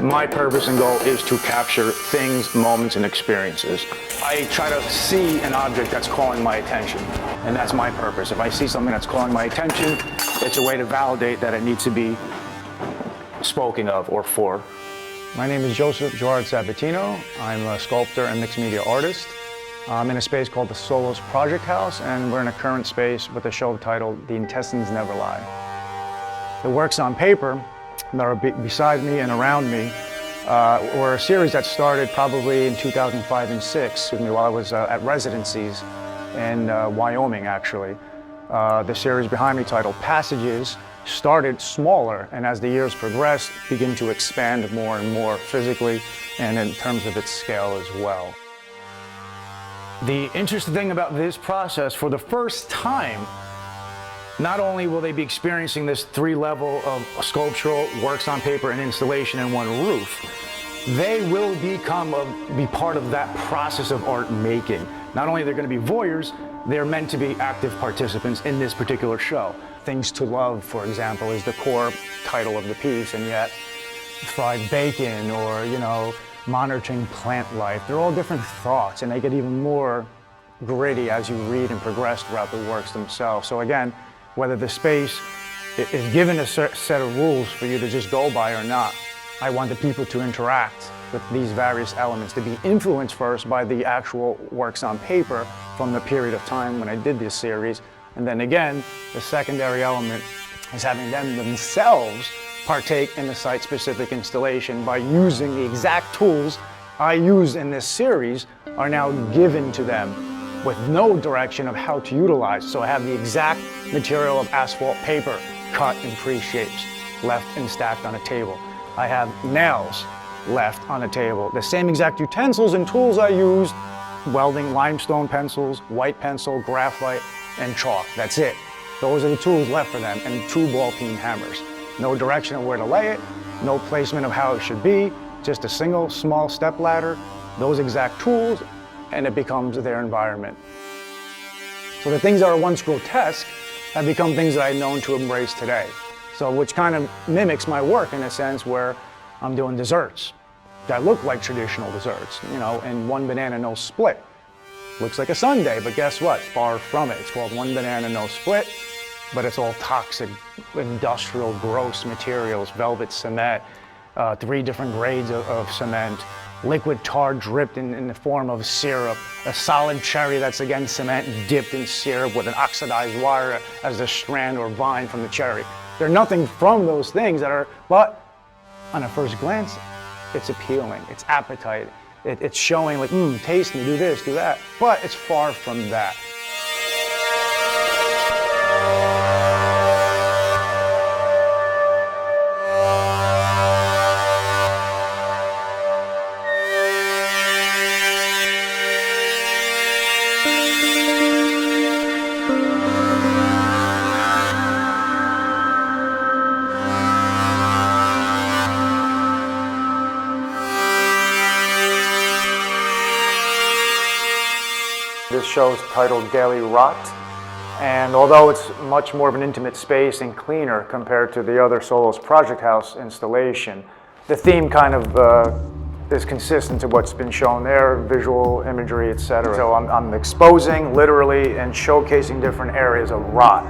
My purpose and goal is to capture things, moments, and experiences. I try to see an object that's calling my attention, and that's my purpose. If I see something that's calling my attention, it's a way to validate that it needs to be spoken of or for. My name is Gerard Sabatino. I'm a sculptor and mixed media artist. I'm in a space called the Solos Project House, and we're in a current space with a show titled The Intestines Never Lie. The works on paper that are beside me and around me were a series that started probably in 2005 and 6 while I was at residencies in Wyoming, actually. The series behind me, titled Passages, started smaller, and as the years progressed, began to expand more and more physically and in terms of its scale as well. The interesting thing about this process, for the first time, not only will they be experiencing this 3-level of sculptural works on paper and installation in one roof, they will be part of that process of art making. Not only are they going to be voyeurs, they're meant to be active participants in this particular show. Things to Love, for example, is the core title of the piece, and yet fried bacon or, monitoring plant life, they're all different thoughts, and they get even more gritty as you read and progress throughout the works themselves. So again, whether the space is given a set of rules for you to just go by or not, I want the people to interact with these various elements, to be influenced first by the actual works on paper from the period of time when I did this series. And then again, the secondary element is having them themselves partake in the site-specific installation by using the exact tools I use in this series are now given to them with no direction of how to utilize. So I have the exact material of asphalt paper cut in pre-shapes, left and stacked on a table. I have nails left on a table. The same exact utensils and tools I used, welding limestone pencils, white pencil, graphite, and chalk. That's it. Those are the tools left for them, and 2 ball-peen hammers. No direction of where to lay it, no placement of how it should be, just a single small step ladder, those exact tools, and it becomes their environment. So the things that are once grotesque have become things that I've known to embrace today. So which kind of mimics my work in a sense, where I'm doing desserts that look like traditional desserts, and one banana, no split. Looks like a sundae, but guess what? Far from it. It's called one banana, no split, but it's all toxic, industrial, gross materials, velvet cement, 3 different grades of cement, liquid tar dripped in the form of syrup, a solid cherry that's again cement dipped in syrup with an oxidized wire as the strand or vine from the cherry. There's nothing from those things that are, but on a first glance, it's appealing, it's appetite, it's showing like, taste me, do this, do that, but it's far from that. This show is titled Daily Rot, and although it's much more of an intimate space and cleaner compared to the other Solos Project House installation, the theme kind of is consistent to what's been shown there, visual imagery, etc. So I'm exposing literally and showcasing different areas of rot,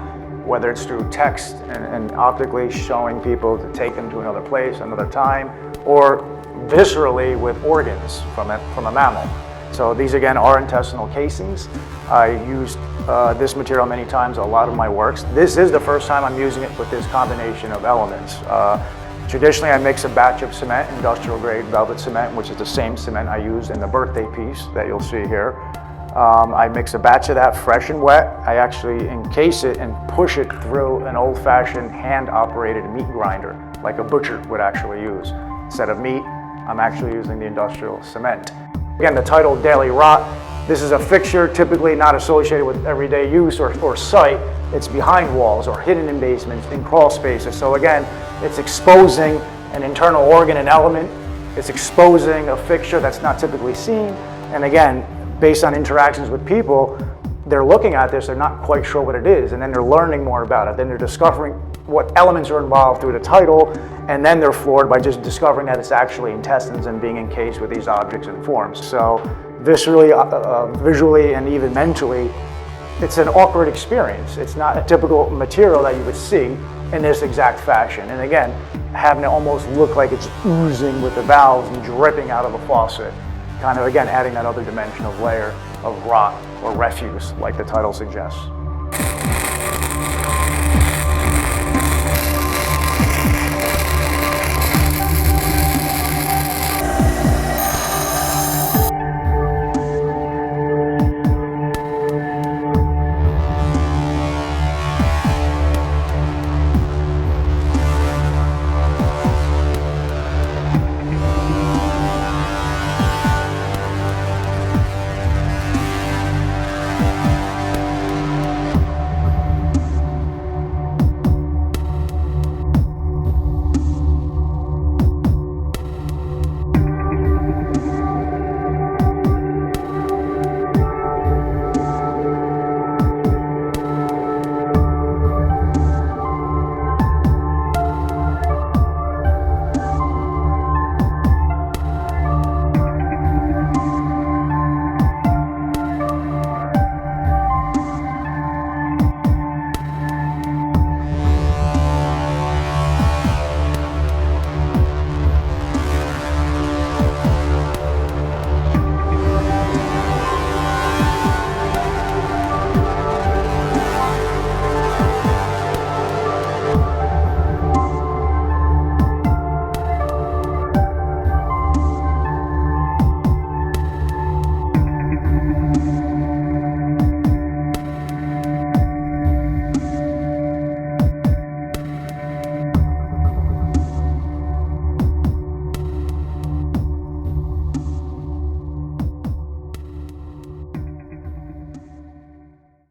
whether it's through text and optically showing people to take them to another place, another time, or viscerally with organs from a mammal. So these again are intestinal casings. I used this material many times in a lot of my works. This is the first time I'm using it with this combination of elements. Traditionally I mix a batch of cement, industrial grade velvet cement, which is the same cement I used in the birthday piece that you'll see here. I mix a batch of that fresh and wet. I actually encase it and push it through an old-fashioned hand-operated meat grinder, like a butcher would actually use. Instead of meat, I'm actually using the industrial cement. Again, the title Daily Rot, this is a fixture typically not associated with everyday use or sight. It's behind walls or hidden in basements, in crawl spaces. So again, it's exposing an internal organ and element. It's exposing a fixture that's not typically seen. And again, based on interactions with people, they're looking at this, they're not quite sure what it is, and then they're learning more about it. Then they're discovering what elements are involved through the title, and then they're floored by just discovering that it's actually intestines and being encased with these objects and forms. So viscerally, visually, and even mentally, it's an awkward experience. It's not a typical material that you would see in this exact fashion. And again, having it almost look like it's oozing with the valves and dripping out of a faucet, kind of, again, adding that other dimension of layer of rot or refuse, like the title suggests.